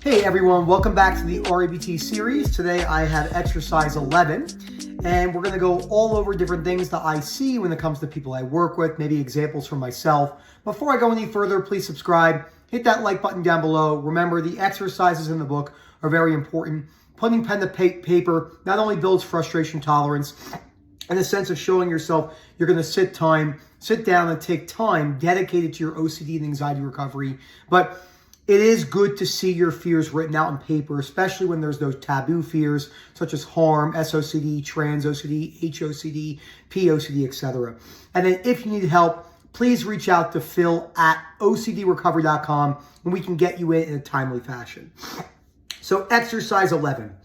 Hey everyone, welcome back to the RABT series. Today I have exercise 11, and we're going to go all over different things that I see when it comes to people I work with, maybe examples from myself. Before I go any further, please subscribe, hit that like button down below. Remember, the exercises in the book are very important. Putting pen to paper not only builds frustration tolerance and a sense of showing yourself you're going to sit down and take time dedicated to your OCD and anxiety recovery, but it is good to see your fears written out on paper, especially when there's those taboo fears such as harm, SOCD, trans OCD, HOCD, POCD, etc. And then if you need help, please reach out to Phil at OCDrecovery.com and we can get you in a timely fashion. So exercise 11.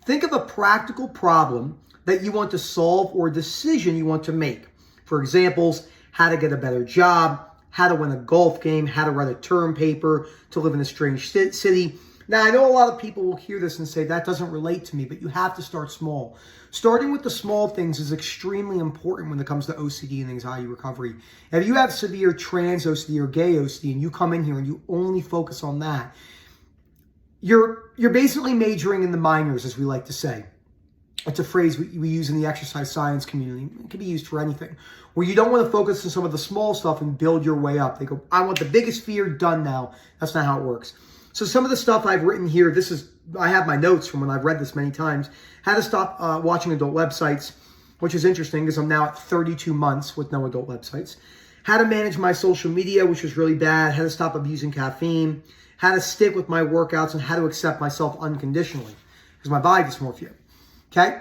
Think of a practical problem that you want to solve or a decision you want to make. For examples, how to get a better job, how to win a golf game, how to write a term paper, to live in a strange city. Now, I know a lot of people will hear this and say, that doesn't relate to me, but you have to start small. Starting with the small things is extremely important when it comes to OCD and anxiety recovery. If you have severe trans OCD or gay OCD and you come in here and you only focus on that, you're basically majoring in the minors, as we like to say. It's a phrase we use in the exercise science community. It can be used for anything. Where you don't want to focus on some of the small stuff and build your way up. They go, I want the biggest fear done now. That's not how it works. So some of the stuff I've written here, I have my notes from when I've read this many times. How to stop watching adult websites, which is interesting because I'm now at 32 months with no adult websites. How to manage my social media, which was really bad. How to stop abusing caffeine. How to stick with my workouts and how to accept myself unconditionally because my body dysmorphia. Okay.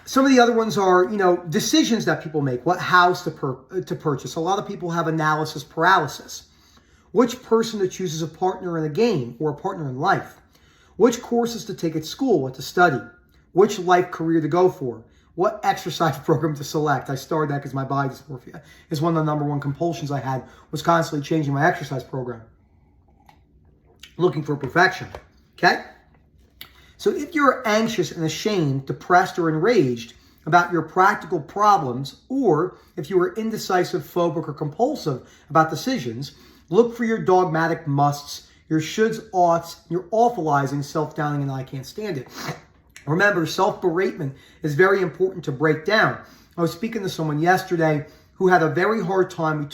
Some of the other ones are, decisions that people make. What house to purchase. A lot of people have analysis paralysis. Which person to choose as a partner in a game or a partner in life. Which courses to take at school, what to study. Which life career to go for. What exercise program to select. I started that because my body dysmorphia is one of the number one compulsions I had, was constantly changing my exercise program. Looking for perfection. Okay. So if you're anxious and ashamed, depressed, or enraged about your practical problems, or if you are indecisive, phobic, or compulsive about decisions, look for your dogmatic musts, your shoulds, oughts, your awfulizing, self-downing, and I can't stand it. Remember, self-beratement is very important to break down. I was speaking to someone yesterday who had a very hard time.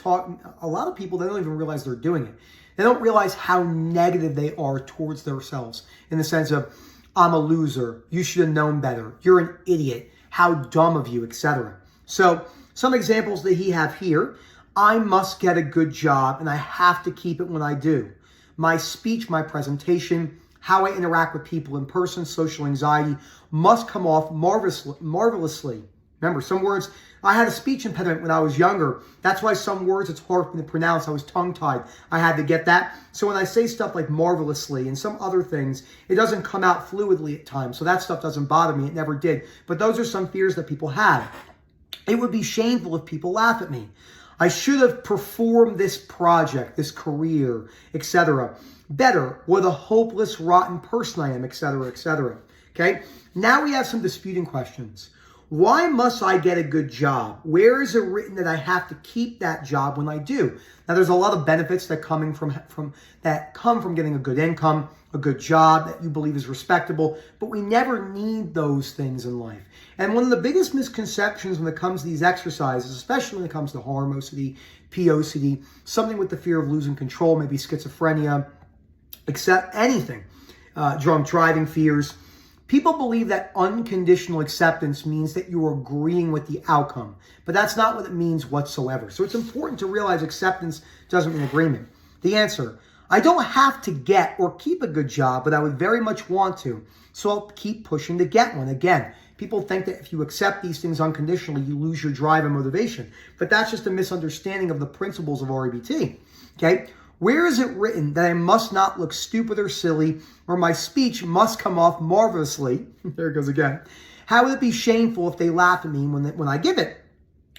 A lot of people, they don't even realize they're doing it. They don't realize how negative they are towards themselves in the sense of, I'm a loser, you should have known better, you're an idiot, how dumb of you, etc. So some examples that he have here. I must get a good job and I have to keep it when I do. My speech, my presentation, how I interact with people in person, social anxiety must come off marvelously. Remember, some words, I had a speech impediment when I was younger. That's why some words it's hard for me to pronounce. I was tongue-tied. I had to get that. So when I say stuff like marvelously and some other things, it doesn't come out fluidly at times. So that stuff doesn't bother me. It never did. But those are some fears that people have. It would be shameful if people laugh at me. I should have performed this project, this career, etc. better. What a hopeless, rotten person I am, etc., etc. Okay? Now we have some disputing questions. Why must I get a good job? Where is it written that I have to keep that job when I do? Now, there's a lot of benefits that come from getting a good income, a good job that you believe is respectable, but we never need those things in life. And one of the biggest misconceptions when it comes to these exercises, especially when it comes to harm OCD, POCD, something with the fear of losing control, maybe schizophrenia, except anything, drunk driving fears. People believe that unconditional acceptance means that you're agreeing with the outcome, but that's not what it means whatsoever. So it's important to realize acceptance doesn't mean agreement. The answer, I don't have to get or keep a good job, but I would very much want to. So I'll keep pushing to get one. Again, people think that if you accept these things unconditionally, you lose your drive and motivation, but that's just a misunderstanding of the principles of RABT. Okay. Where is it written that I must not look stupid or silly, or my speech must come off marvelously? There it goes again. How would it be shameful if they laugh at me when I give it?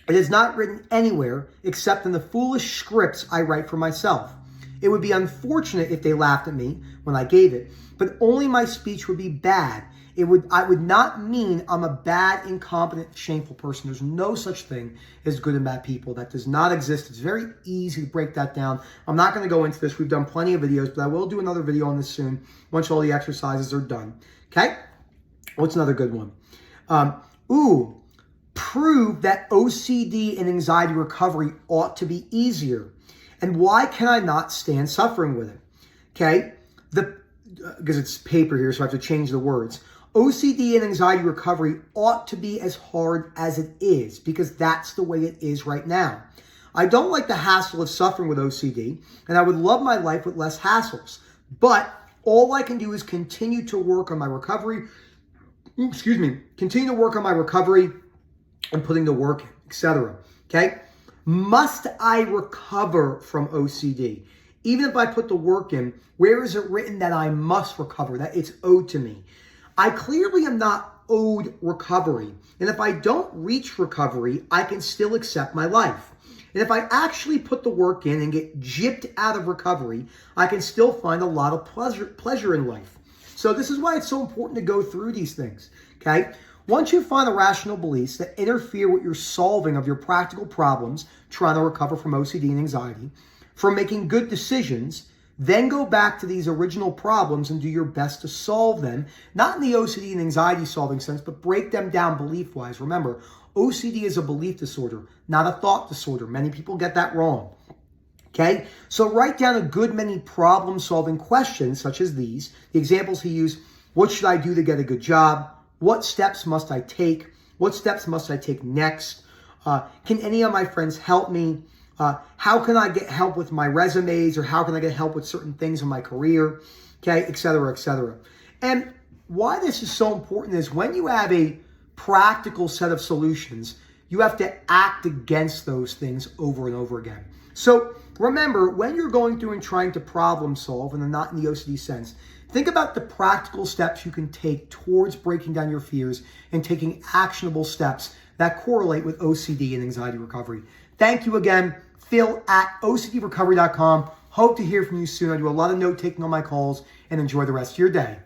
It is not written anywhere except in the foolish scripts I write for myself. It would be unfortunate if they laughed at me when I gave it, but only my speech would be bad. I would not mean I'm a bad, incompetent, shameful person. There's no such thing as good and bad people. That does not exist. It's very easy to break that down. I'm not going to go into this. We've done plenty of videos, but I will do another video on this soon once all the exercises are done. Okay? What's another good one? Prove that OCD and anxiety recovery ought to be easier. And why can I not stand suffering with it? Okay? Because it's paper here, so I have to change the words. OCD and anxiety recovery ought to be as hard as it is, because that's the way it is right now. I don't like the hassle of suffering with OCD, and I would love my life with less hassles. But all I can do is continue to work on my recovery. Continue to work on my recovery and putting the work in, etc. Okay? Must I recover from OCD? Even if I put the work in, where is it written that I must recover, that it's owed to me? I clearly am not owed recovery. And if I don't reach recovery, I can still accept my life. And if I actually put the work in and get gypped out of recovery, I can still find a lot of pleasure in life. So this is why it's so important to go through these things, okay? Once you find irrational beliefs that interfere with your solving of your practical problems, trying to recover from OCD and anxiety, from making good decisions, then go back to these original problems and do your best to solve them, not in the OCD and anxiety solving sense, but break them down belief-wise. Remember, OCD is a belief disorder, not a thought disorder. Many people get that wrong. Okay? So write down a good many problem-solving questions such as these. The examples he used: what should I do to get a good job? What steps must I take? What steps must I take next? Can any of my friends help me? How can I get help with my resumes, or how can I get help with certain things in my career? Okay, et cetera, et cetera. And why this is so important is when you have a practical set of solutions, you have to act against those things over and over again. So remember, when you're going through and trying to problem solve, and not in the OCD sense, think about the practical steps you can take towards breaking down your fears and taking actionable steps that correlate with OCD and anxiety recovery. Thank you again. Phil at OCDrecovery.com. Hope to hear from you soon. I do a lot of note taking on my calls, and enjoy the rest of your day.